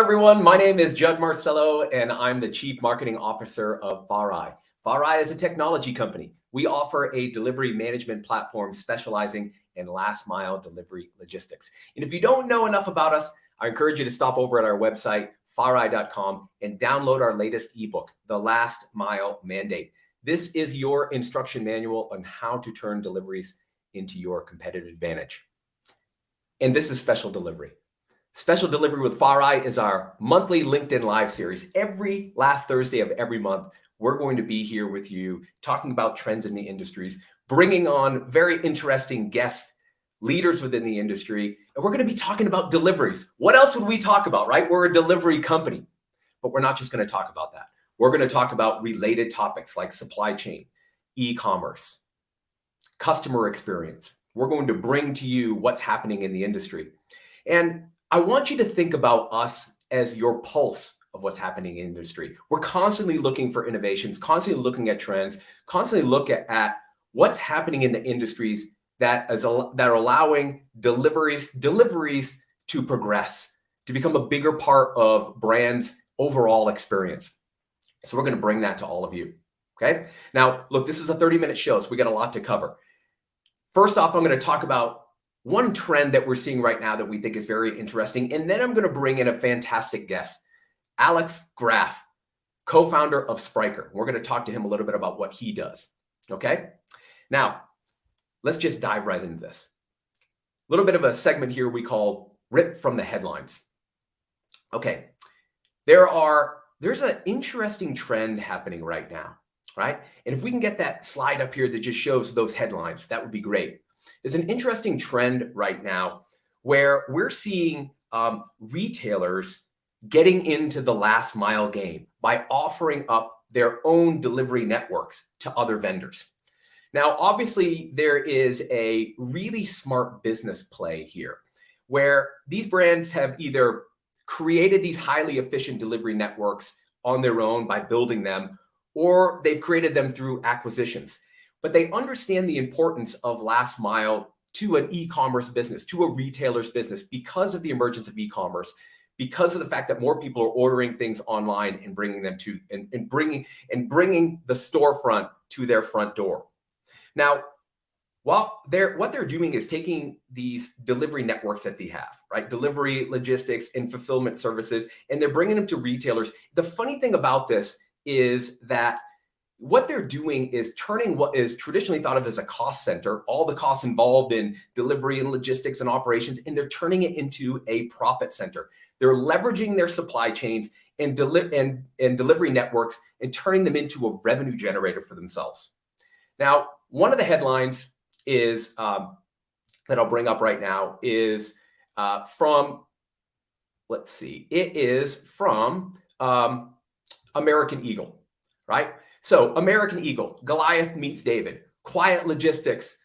everyone. My name is Judd Marcello, and I'm the Chief Marketing Officer of FarEye. FarEye is a technology company. We offer a delivery management platform specializing in last mile delivery logistics. And if you don't know enough about us, I encourage you to stop over at our website, FarEye.com, and download our latest ebook, The Last Mile Mandate. This is your instruction manual on how to turn deliveries into your competitive advantage. And this is Special Delivery. Special Delivery with FarEye is our monthly LinkedIn Live series. Every last Thursday of every month, we're going to be here with you talking about trends in the industries, bringing on very interesting guests, leaders within the industry, and we're going to be talking about deliveries. What else would we talk about, right? We're a delivery company, but we're not just going to talk about that. We're going to talk about related topics like supply chain, e-commerce, customer experience. We're going to bring to you what's happening in the industry. And I want you to think about us as your pulse of what's happening in the industry. We're constantly looking for innovations, constantly looking at trends, constantly look at what's happening in the industries that are allowing deliveries to progress, to become a bigger part of brands' overall experience. So we're going to bring that to all of you. Okay. Now, look, this is a 30-minute show, so we got a lot to cover. First off, I'm going to talk about one trend that we're seeing right now that we think is very interesting. And then I'm going to bring in a fantastic guest, Alex Graff, co-founder of Spryker. We're going to talk to him a little bit about what he does. Okay. Now, let's just dive right into this. A little bit of a segment here we call Rip from the Headlines. Okay. There's an interesting trend happening right now, right? And if we can get that slide up here that just shows those headlines, that would be great. There's an interesting trend right now where we're seeing retailers getting into the last mile game by offering up their own delivery networks to other vendors. Now, obviously, there is a really smart business play here where these brands have either created these highly efficient delivery networks on their own by building them, or they've created them through acquisitions. But they understand the importance of last mile to an e-commerce business, to a retailer's business, because of the emergence of e-commerce, because of the fact that more people are ordering things online and bringing them to and bringing the storefront to their front door. Now, what they're doing is taking these delivery networks that they have, right? Delivery, logistics, and fulfillment services, and they're bringing them to retailers. The funny thing about this is that what they're doing is turning what is traditionally thought of as a cost center, all the costs involved in delivery and logistics and operations, and they're turning it into a profit center. They're leveraging their supply chains and delivery networks and turning them into a revenue generator for themselves. Now, one of the headlines is that I'll bring up right now is from, let's see, it is from American Eagle, right? So American Eagle, Goliath meets David, Quiet Logistics,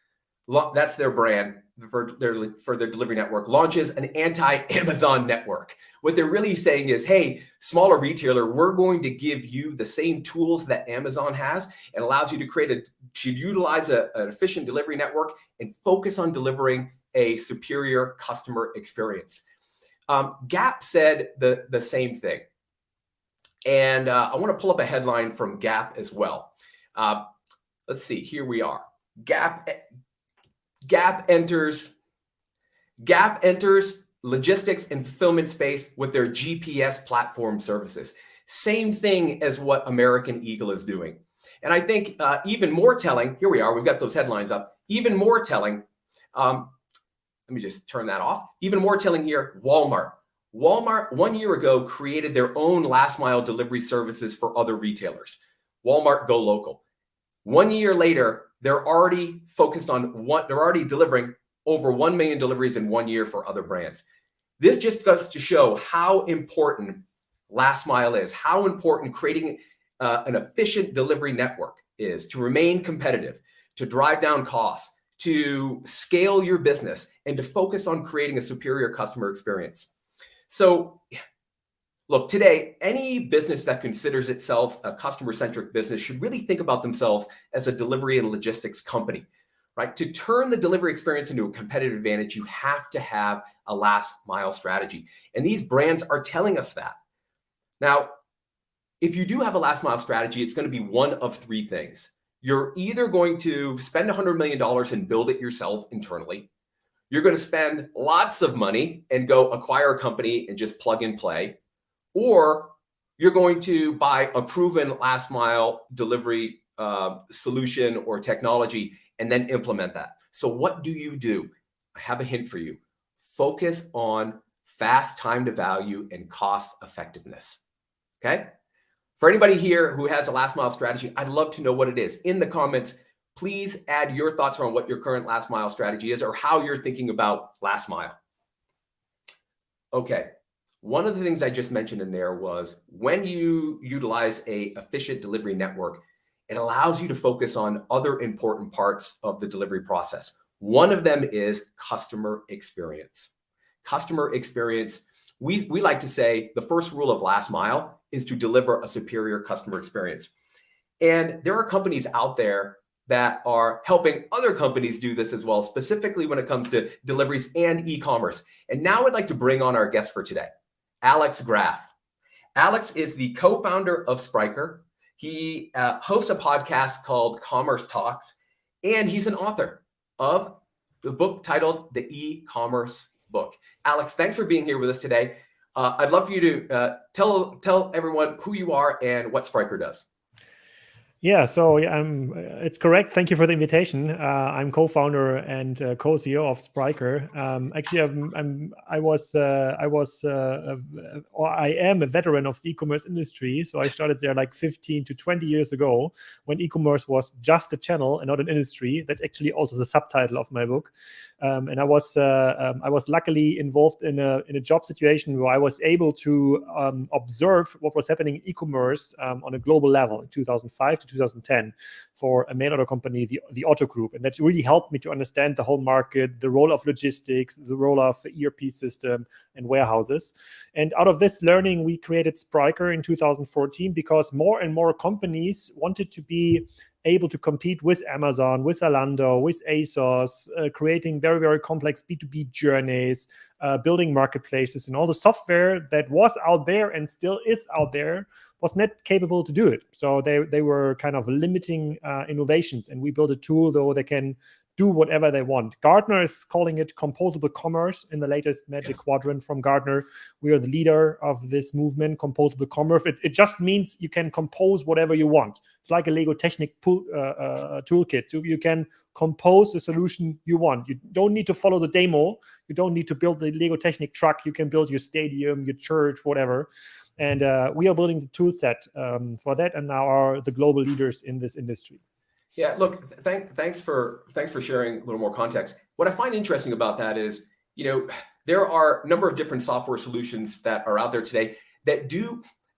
that's their brand for their delivery network, launches an anti-Amazon network. What they're really saying is, hey, smaller retailer, we're going to give you the same tools that Amazon has and allows you to utilize an efficient delivery network and focus on delivering a superior customer experience. Gap said the same thing. And I want to pull up a headline from Gap as well. Let's see, here we are. Gap enters logistics and fulfillment space with their GPS platform services. Same thing as what American Eagle is doing. And I think even more telling, here we are, we've got those headlines up. Even more telling, let me just turn that off. Even more telling here, Walmart. Walmart 1 year ago created their own last mile delivery services for other retailers. Walmart Go Local. 1 year later, they're already focused on they're already delivering over 1 million deliveries in 1 year for other brands. This just goes to show how important last mile is, how important creating an efficient delivery network is to remain competitive, to drive down costs, to scale your business, and to focus on creating a superior customer experience. So look, today, any business that considers itself a customer-centric business should really think about themselves as a delivery and logistics company, right? To turn the delivery experience into a competitive advantage, you have to have a last mile strategy. And these brands are telling us that. Now, if you do have a last mile strategy, it's going to be one of three things. You're either going to spend $100 million and build it yourself internally. You're going to spend lots of money and go acquire a company and just plug and play. Or you're going to buy a proven last mile delivery solution or technology and then implement that. So what do? I have a hint for you. Focus on fast time to value and cost effectiveness. Okay? For anybody here who has a last mile strategy, I'd love to know what it is. In the comments, please add your thoughts on what your current last mile strategy is or how you're thinking about last mile. Okay. One of the things I just mentioned in there was when you utilize an efficient delivery network, it allows you to focus on other important parts of the delivery process. One of them is customer experience. Customer experience, we like to say the first rule of last mile is to deliver a superior customer experience. And there are companies out there that are helping other companies do this as well, specifically when it comes to deliveries and e-commerce. And now I'd like to bring on our guest for today, Alex Graff. Alex is the co-founder of Spryker. He hosts a podcast called Commerce Talks, and he's an author of the book titled The E-Commerce Book. Alex, thanks for being here with us today. I'd love for you to tell everyone who you are and what Spryker does. Yeah, so it's correct. Thank you for the invitation. I'm co-founder and co-CEO of Spryker. Actually, I am a veteran of the e-commerce industry. So I started there like 15 to 20 years ago when e-commerce was just a channel and not an industry. That's actually also the subtitle of my book. And I was luckily involved in a job situation where I was able to observe what was happening in e-commerce on a global level in 2005 to 2010 for a mail order company, the Otto Group. And that really helped me to understand the whole market, the role of logistics, the role of the ERP system and warehouses. And out of this learning, we created Spryker in 2014 because more and more companies wanted to be able to compete with Amazon, with Zalando, with ASOS, creating very, very complex B2B journeys, building marketplaces, and all the software that was out there and still is out there was not capable to do it. So they were kind of limiting innovations, and we built a tool though they can do whatever they want. Gartner is calling it composable commerce in the latest Magic Quadrant from Gartner. We are the leader of this movement, composable commerce. It just means you can compose whatever you want. It's like a Lego Technic toolkit. So you can compose the solution you want. You don't need to follow the demo. You don't need to build the Lego Technic truck. You can build your stadium, your church, whatever. And we are building the tool set for that, and now are the global leaders in this industry. Yeah, look, thanks for sharing a little more context. What I find interesting about that is, there are a number of different software solutions that are out there today that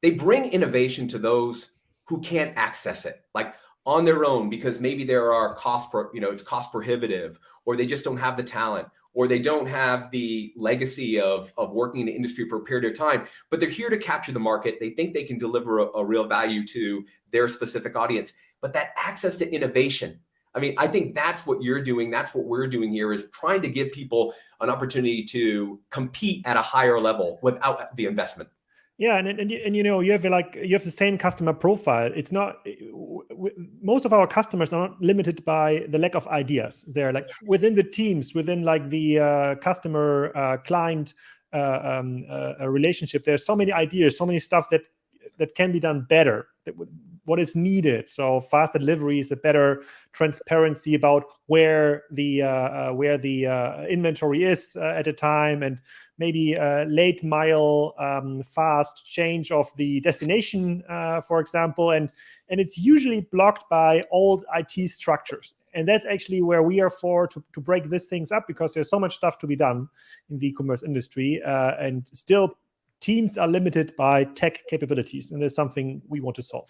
they bring innovation to those who can't access it, like on their own, because maybe there are it's cost prohibitive, or they just don't have the talent, or they don't have the legacy of working in the industry for a period of time, but they're here to capture the market. They think they can deliver a real value to their specific audience. But that access to innovation, I think that's what you're doing. That's what we're doing here, is trying to give people an opportunity to compete at a higher level without the investment. Yeah, and you have the same customer profile. It's not, most of our customers are not limited by the lack of ideas. They're like within the teams, within like the customer client relationship. There's so many ideas, so many stuff that can be done better. What is needed? So fast deliveries, a better transparency about where the inventory is at a time, and maybe late mile fast change of the destination, for example, and it's usually blocked by old IT structures. And that's actually where we are to break these things up, because there's so much stuff to be done in the e-commerce industry, and still teams are limited by tech capabilities, and there's something we want to solve.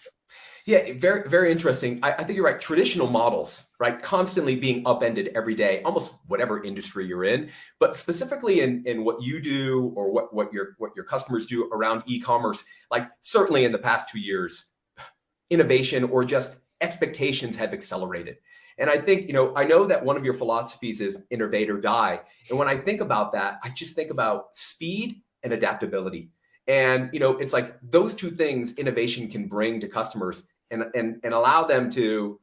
Yeah, very, very interesting. I think you're right. Traditional models, right, constantly being upended every day, almost whatever industry you're in, but specifically in what you do or what your customers do around e-commerce, like certainly in the past 2 years, innovation or just expectations have accelerated. And I think, I know that one of your philosophies is innovate or die. And when I think about that, I just think about speed and adaptability. And, it's like those two things innovation can bring to customers and allow them to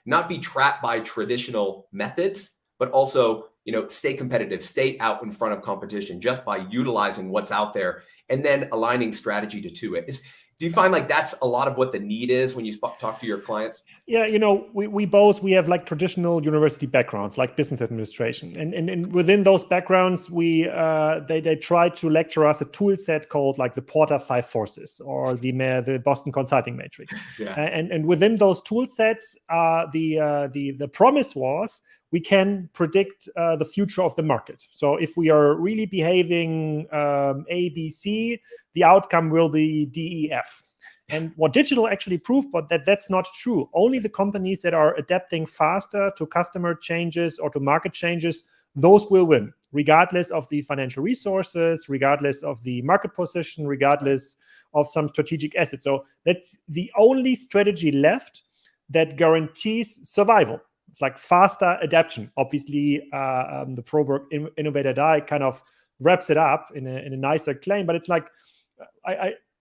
not be trapped by traditional methods, but also, stay competitive, stay out in front of competition just by utilizing what's out there and then aligning strategy to it. Do you find like that's a lot of what the need is when you talk to your clients? Yeah, we have like traditional university backgrounds, like business administration, and within those backgrounds, they try to lecture us a tool set called like the Porter 5 Forces or the Boston Consulting Matrix. Yeah. And within those tool sets, the promise was we can predict the future of the market. So if we are really behaving A, B, C, the outcome will be D, E, F. And what digital actually proved, but that's not true. Only the companies that are adapting faster to customer changes or to market changes, those will win, regardless of the financial resources, regardless of the market position, regardless of some strategic assets. So that's the only strategy left that guarantees survival. It's like faster adaptation. Obviously, the proverb "innovate or die" kind of wraps it up in a nicer claim, but it's like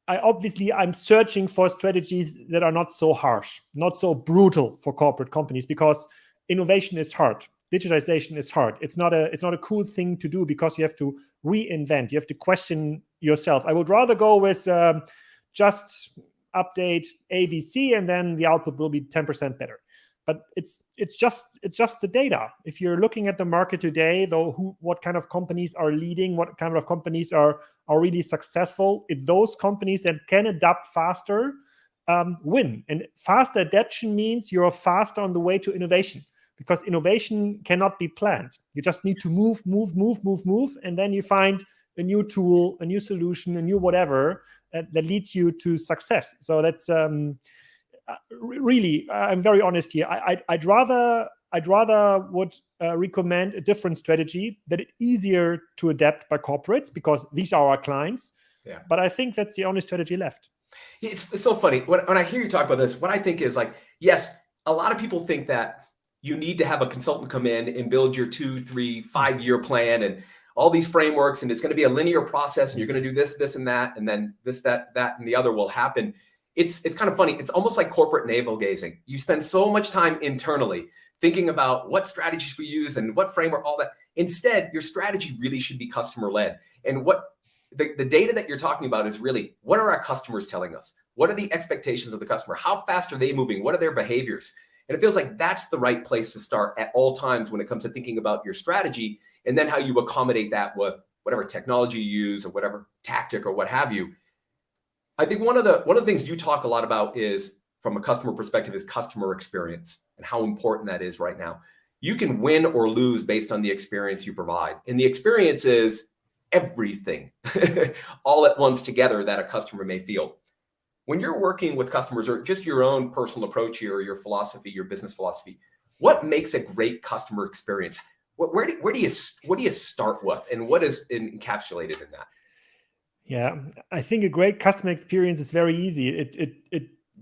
I'm searching for strategies that are not so harsh, not so brutal for corporate companies, because innovation is hard. Digitization is hard. It's not a cool thing to do because you have to reinvent. You have to question yourself. I would rather go with just update ABC and then the output will be 10% better. But it's just the data. If you're looking at the market today, though, what kind of companies are leading, what kind of companies are really successful, those companies that can adapt faster win. And faster adaptation means you're faster on the way to innovation, because innovation cannot be planned. You just need to move, and then you find a new tool, a new solution, a new whatever that leads you to success. So that's really, I'm very honest here. I'd rather would recommend a different strategy that is easier to adapt by corporates, because these are our clients. Yeah. But I think that's the only strategy left. It's so funny when I hear you talk about this. What I think is like, yes, a lot of people think that you need to have a consultant come in and build your 2, 3, 5-year plan and all these frameworks, and it's going to be a linear process, and you're going to do this, and that, and then this, that, and the other will happen. It's kind of funny. It's almost like corporate navel gazing. You spend so much time internally thinking about what strategies we use and what framework, all that. Instead, your strategy really should be customer led. And what the data that you're talking about is really, what are our customers telling us? What are the expectations of the customer? How fast are they moving? What are their behaviors? And it feels like that's the right place to start at all times when it comes to thinking about your strategy, and then how you accommodate that with whatever technology you use or whatever tactic or what have you. I think one of the things you talk a lot about is, from a customer perspective, is customer experience and how important that is right now. You can win or lose based on the experience you provide. And the experience is everything all at once together that a customer may feel. When you're working with customers, or just your own personal approach here, or your philosophy, your business philosophy, what makes a great customer experience? Where do you start with, and what is encapsulated in that? Yeah, I think a great customer experience is very easy.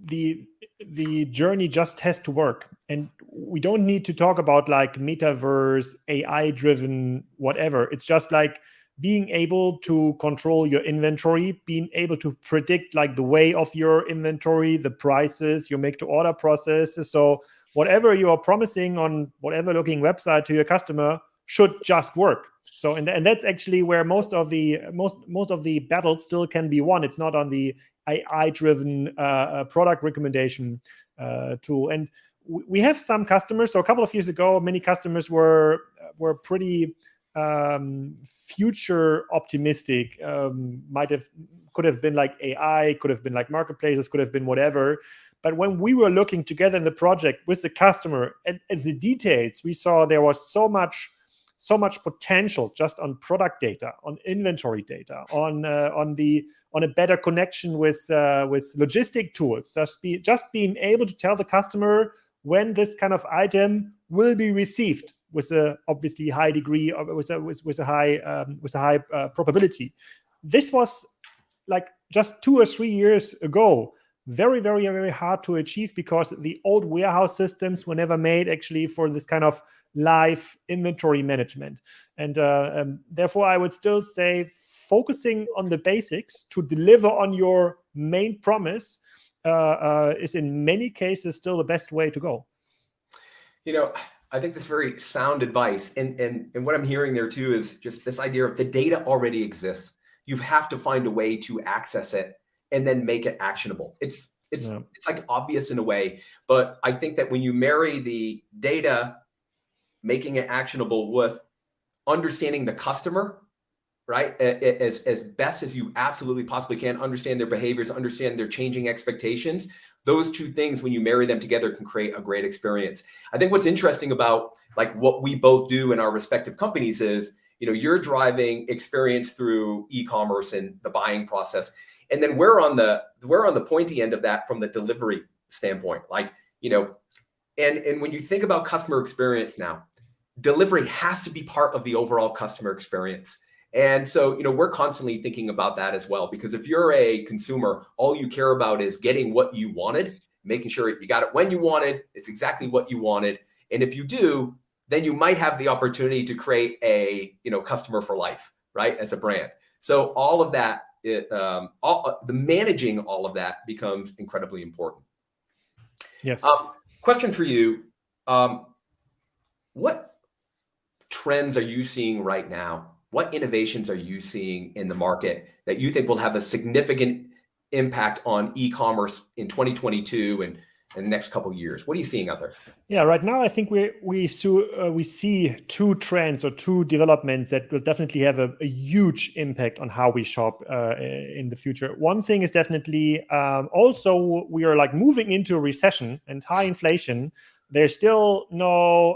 The journey just has to work, and we don't need to talk about like metaverse, AI-driven, whatever. It's just like being able to control your inventory, being able to predict like the way of your inventory, the prices, your make-to-order processes. So whatever you are promising on whatever looking website to your customer should just work. So and that's actually where most of the battles still can be won. It's not on the AI-driven product recommendation tool. And we have some customers. So a couple of years ago, many customers were pretty future optimistic. Could have been like AI, could have been like marketplaces, could have been whatever. But when we were looking together in the project with the customer and the details, we saw there was so much potential just on product data, on inventory data, on a better connection with logistic tools. Just being able to tell the customer when this kind of item will be received with a obviously high degree, with a high probability. This was like just 2 or 3 years ago. very, very, very hard to achieve because the old warehouse systems were never made actually for this kind of live inventory management. And therefore, I would still say focusing on the basics to deliver on your main promise is in many cases still the best way to go. I think that's very sound advice. And what I'm hearing there too is just this idea of the data already exists. You have to find a way to access it and then make it actionable. It's like obvious in a way, but I think that when you marry the data, making it actionable with understanding the customer, right, as best as you absolutely possibly can, understand their behaviors, understand their changing expectations. Those two things, when you marry them together, can create a great experience. I think what's interesting about like what we both do in our respective companies is, you're driving experience through e-commerce and the buying process. And then we're on the pointy end of that from the delivery standpoint. And when you think about customer experience now, delivery has to be part of the overall customer experience. And so, we're constantly thinking about that as well, because if you're a consumer, all you care about is getting what you wanted, making sure you got it when you wanted, it's exactly what you wanted. And if you do, then you might have the opportunity to create a, customer for life, right, as a brand. So all of that, the managing all of that becomes incredibly important. Yes. Question for you. What trends are you seeing right now? What innovations are you seeing in the market that you think will have a significant impact on e-commerce in 2022 and the next couple of years? What are you seeing out there? Yeah, right now I think we see two trends or two developments that will definitely have a huge impact on how we shop in the future. One thing is definitely also we are like moving into a recession and high inflation. There's still no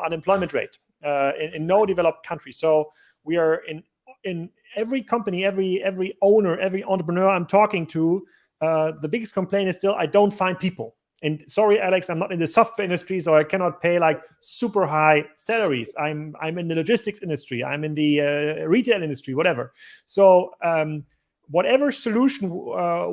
unemployment rate in no developed country. So we are in every company, every owner, every entrepreneur I'm talking to. The biggest complaint is still I don't find people. And sorry, Alex, I'm not in the software industry, so I cannot pay like super high salaries. I'm in the logistics industry. I'm in the retail industry, whatever. So whatever solution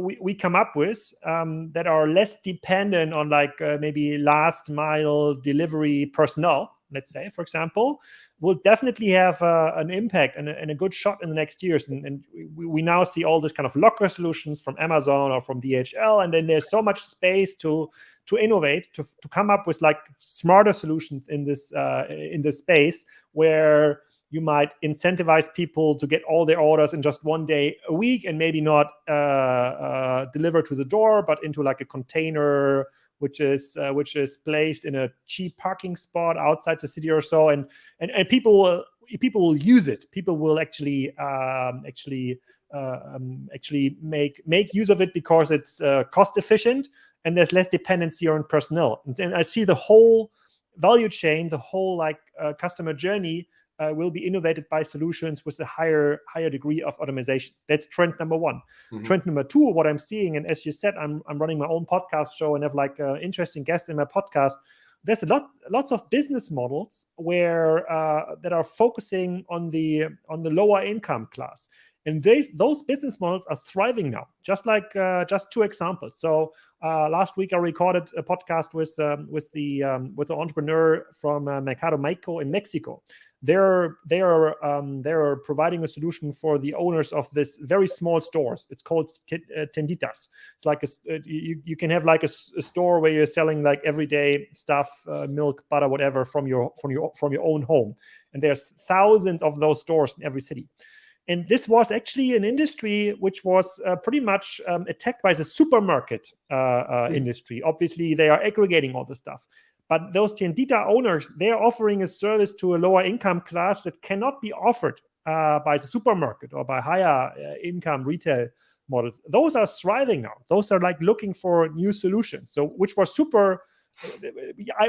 we come up with that are less dependent on like maybe last mile delivery personnel, let's say, for example, will definitely have an impact and a good shot in the next years. And we now see all this kind of locker solutions from Amazon or from DHL. And then there's so much space to innovate, to come up with like smarter solutions in this space where you might incentivize people to get all their orders in just one day a week and maybe not deliver to the door, but into like a container which is placed in a cheap parking spot outside the city or so, and people will use it. People will actually make use of it because it's cost efficient and there's less dependency on personnel. And I see the whole value chain, the whole like customer journey will be innovated by solutions with a higher degree of automation. That's trend number one. Mm-hmm. Trend number two, what I'm seeing, and as you said, I'm running my own podcast show and have like interesting guests in my podcast. There's lots of business models where that are focusing on the lower income class. And those business models are thriving now. Just two examples. So last week I recorded a podcast with the entrepreneur from Mercado Mexico in Mexico. They are providing a solution for the owners of this very small stores. It's called tienditas. It's like you can have like a store where you're selling like everyday stuff, milk, butter, whatever from your own home. And there's thousands of those stores in every city. And this was actually an industry which was pretty much attacked by the supermarket industry. Obviously, they are aggregating all the stuff. But those tiendita owners, they're offering a service to a lower income class that cannot be offered by the supermarket or by higher income retail models. Those are thriving now. Those are like looking for new solutions. So which was super...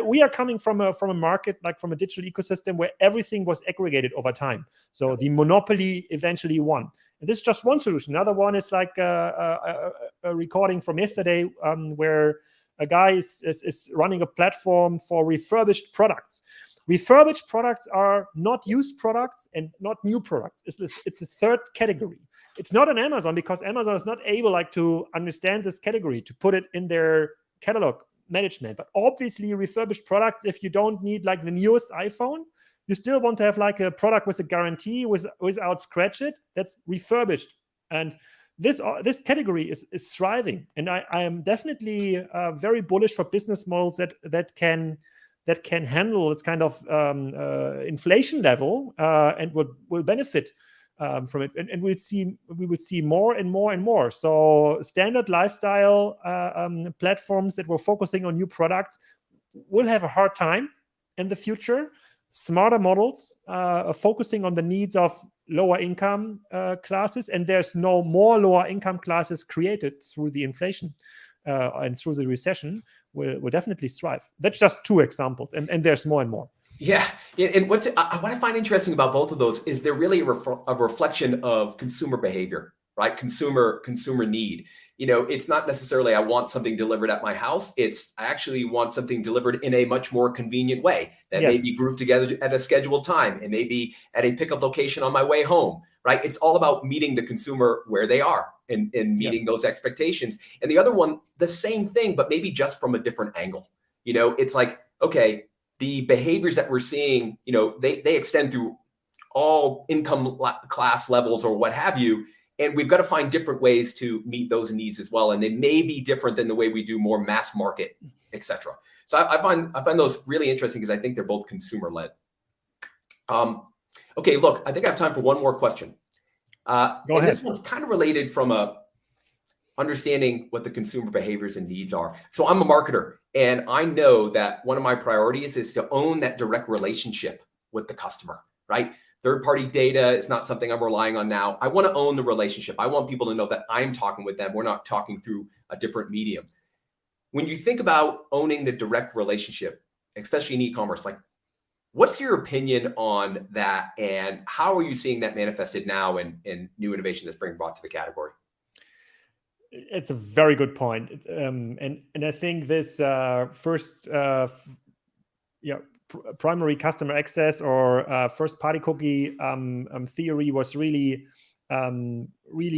we are coming from a market, like from a digital ecosystem where everything was aggregated over time. So the monopoly eventually won. And this is just one solution. Another one is like a recording from yesterday where a guy is running a platform for refurbished products. Refurbished products are not used products and not new products. It's a third category. it's not on Amazon because Amazon is not able like to understand this category, to put it in their catalog management. But obviously refurbished products, if you don't need like the newest iPhone, you still want to have like a product with a guarantee without scratch it, that's refurbished. And this category is thriving. And I am definitely very bullish for business models that can handle this kind of inflation level and will benefit from it. And we would see more and more and more. So standard lifestyle platforms that were focusing on new products will have a hard time in the future. Smarter models focusing on the needs of lower income classes, and there's no more lower income classes created through the inflation and through the recession will definitely thrive. That's just two examples, and there's more and more. Yeah, and what I find interesting about both of those is they're really a reflection of consumer behavior, right? Consumer need. It's not necessarily I want something delivered at my house. It's I actually want something delivered in a much more convenient way that may be grouped together at a scheduled time. It may be at a pickup location on my way home, right? It's all about meeting the consumer where they are and meeting those expectations. And the other one, the same thing, but maybe just from a different angle. It's like, okay, the behaviors that we're seeing, they extend through all income class levels or what have you. And we've got to find different ways to meet those needs as well. And they may be different than the way we do more mass market, et cetera. So I find those really interesting because I think they're both consumer led. Okay, look, I think I have time for one more question. Go ahead. This one's kind of related from understanding what the consumer behaviors and needs are. So I'm a marketer, and I know that one of my priorities is to own that direct relationship with the customer, right? Third-party data is not something I'm relying on now. I want to own the relationship. I want people to know that I'm talking with them. We're not talking through a different medium. When you think about owning the direct relationship, especially in e-commerce, like what's your opinion on that, and how are you seeing that manifested now in new innovation that's being brought to the category? It's a very good point. And I think this primary customer access or first party cookie theory was really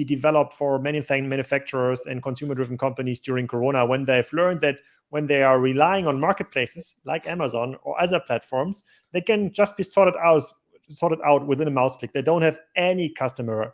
developed for many manufacturers and consumer driven companies during Corona, when they've learned that when they are relying on marketplaces like Amazon or other platforms, they can just be sorted out within a mouse click. They don't have any customer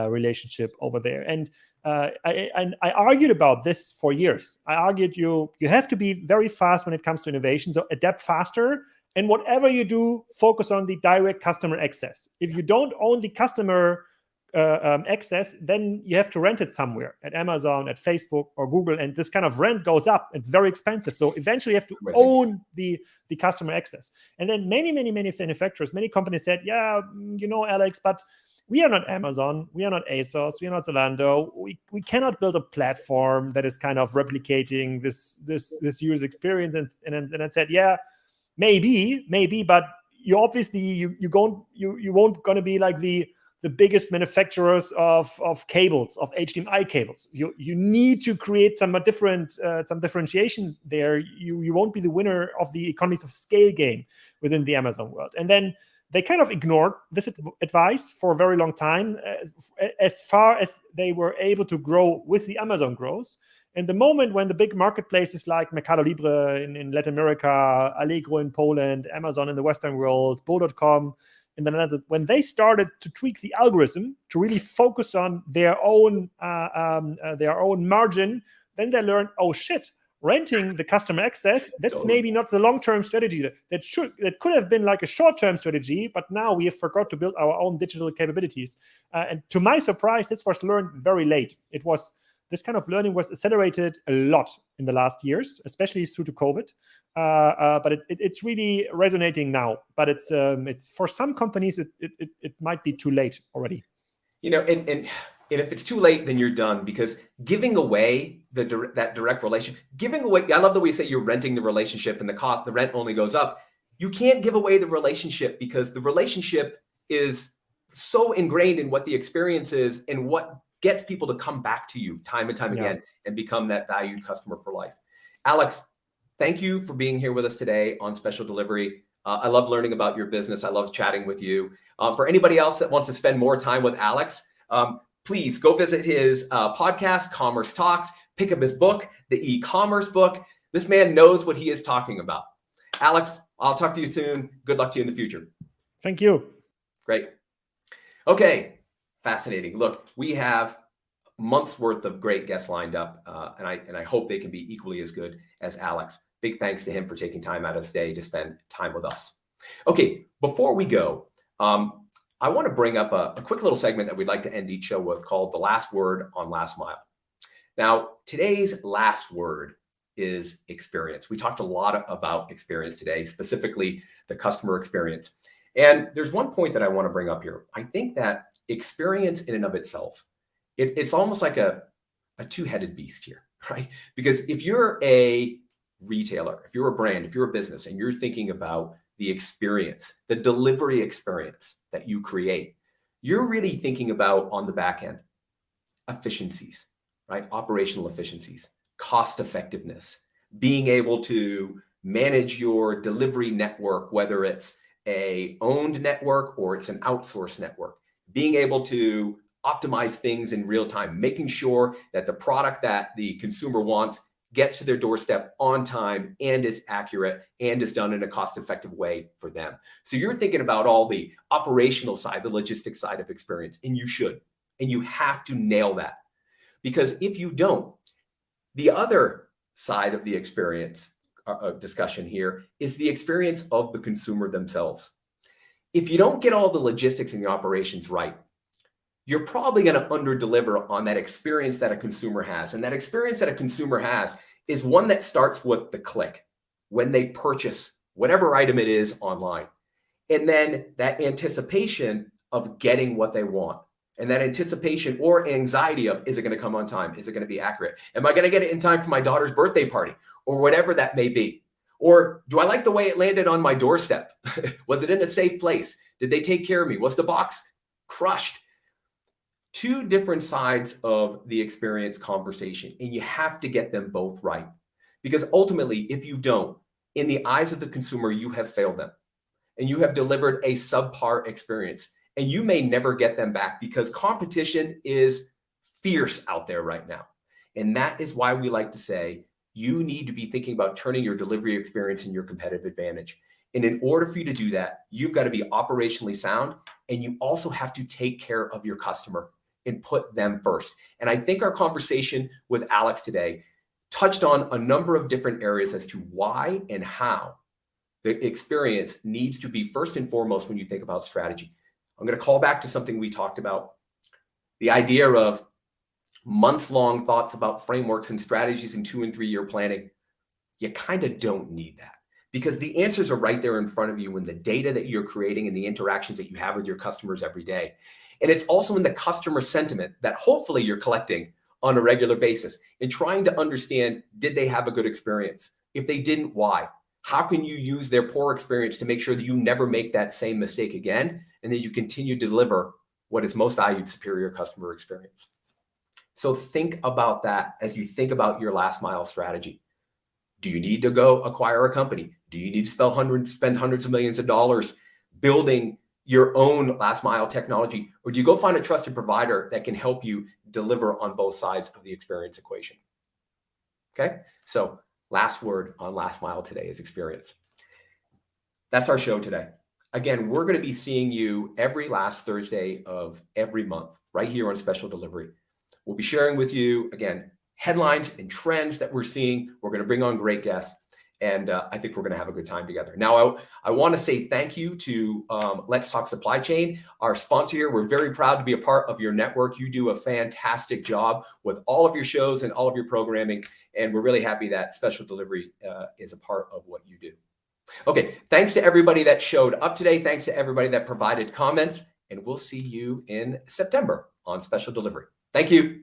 relationship over there. And I argued about this for years. I argued you have to be very fast when it comes to innovation, so adapt faster. And whatever you do, focus on the direct customer access. If you don't own the customer access, then you have to rent it somewhere at Amazon, at Facebook or Google, and this kind of rent goes up. It's very expensive. So eventually you have to own the customer access. And then many manufacturers, many companies said, yeah, Alex, but we are not Amazon, we are not ASOS, we are not Zalando. We cannot build a platform that is kind of replicating this user experience. And I said, yeah, maybe, but you obviously you won't gonna be like the biggest manufacturers of cables, of HDMI cables. You need to create some differentiation there. You won't be the winner of the economies of scale game within the Amazon world. And then they kind of ignored this advice for a very long time, as far as they were able to grow with the Amazon growth. And the moment when the big marketplaces like Mercado Libre in Latin America, Allegro in Poland, Amazon in the Western world, Bo.com in the Netherlands, when they started to tweak the algorithm to really focus on their own margin, then they learned, oh shit, renting the customer access, that's maybe not the long-term strategy. That could have been like a short-term strategy, but now we have forgot to build our own digital capabilities. And to my surprise, this was learned very late. This kind of learning was accelerated a lot in the last years, especially through to COVID. But it's really resonating now. But it's for some companies it might be too late already. And if it's too late, then you're done, because giving away that direct relationship, I love the way you say you're renting the relationship and the rent only goes up. You can't give away the relationship, because the relationship is so ingrained in what the experience is and what gets people to come back to you time and time again and become that valued customer for life. Alex, thank you for being here with us today on Special Delivery. I love learning about your business. I love chatting with you. For anybody else that wants to spend more time with Alex, please go visit his podcast, Commerce Talks, pick up his book, the e-commerce book. This man knows what he is talking about. Alex, I'll talk to you soon. Good luck to you in the future. Thank you. Great. Okay, fascinating. Look, we have months worth of great guests lined up, and I hope they can be equally as good as Alex. Big thanks to him for taking time out of his day to spend time with us. Okay, before we go, I want to bring up a quick little segment that we'd like to end each show with called The Last Word on Last Mile. Now, today's last word is experience. We talked a lot about experience today, specifically the customer experience. And there's one point that I want to bring up here. I think that experience in and of itself, it's almost like a two-headed beast here, right? Because if you're a retailer, if you're a brand, if you're a business, and you're thinking about the experience, the delivery experience that you create, you're really thinking about, on the back end, efficiencies, right? Operational efficiencies, cost effectiveness, being able to manage your delivery network, whether it's a owned network or it's an outsourced network, being able to optimize things in real time, making sure that the product that the consumer wants gets to their doorstep on time and is accurate and is done in a cost-effective way for them. So you're thinking about all the operational side, the logistics side of experience, and you should, and you have to nail that. Because if you don't, the other side of the experience discussion here is the experience of the consumer themselves. If you don't get all the logistics and the operations right, you're probably going to under-deliver on that experience that a consumer has. And that experience that a consumer has is one that starts with the click, when they purchase whatever item it is online. And then that anticipation of getting what they want. And that anticipation or anxiety of, is it going to come on time? Is it going to be accurate? Am I going to get it in time for my daughter's birthday party? Or whatever that may be. Or do I like the way it landed on my doorstep? Was it in a safe place? Did they take care of me? Was the box crushed? Two different sides of the experience conversation, and you have to get them both right. Because ultimately, if you don't, in the eyes of the consumer, you have failed them. And you have delivered a subpar experience. And you may never get them back because competition is fierce out there right now. And that is why we like to say, you need to be thinking about turning your delivery experience in your competitive advantage. And in order for you to do that, you've got to be operationally sound, and you also have to take care of your customer and put them first. And I think our conversation with Alex today touched on a number of different areas as to why and how the experience needs to be first and foremost when you think about strategy. I'm going to call back to something we talked about, the idea of months-long thoughts about frameworks and strategies and 2 and 3 year planning. You kind of don't need that because the answers are right there in front of you in the data that you're creating and the interactions that you have with your customers every day. And it's also in the customer sentiment that hopefully you're collecting on a regular basis and trying to understand, did they have a good experience? If they didn't, why? How can you use their poor experience to make sure that you never make that same mistake again and that you continue to deliver what is most valued, superior customer experience? So think about that as you think about your last mile strategy. Do you need to go acquire a company? Do you need to spend hundreds of millions of dollars building your own last mile technology? Or do you go find a trusted provider that can help you deliver on both sides of the experience equation? Okay, so last word on last mile today is experience. That's our show today. Again, we're going to be seeing you every last Thursday of every month right here on Special Delivery. We'll be sharing with you, again, headlines and trends that we're seeing. We're going to bring on great guests, and I think we're going to have a good time together. Now, I want to say thank you to Let's Talk Supply Chain, our sponsor here. We're very proud to be a part of your network. You do a fantastic job with all of your shows and all of your programming, and we're really happy that Special Delivery is a part of what you do. Okay, thanks to everybody that showed up today. Thanks to everybody that provided comments, and we'll see you in September on Special Delivery. Thank you.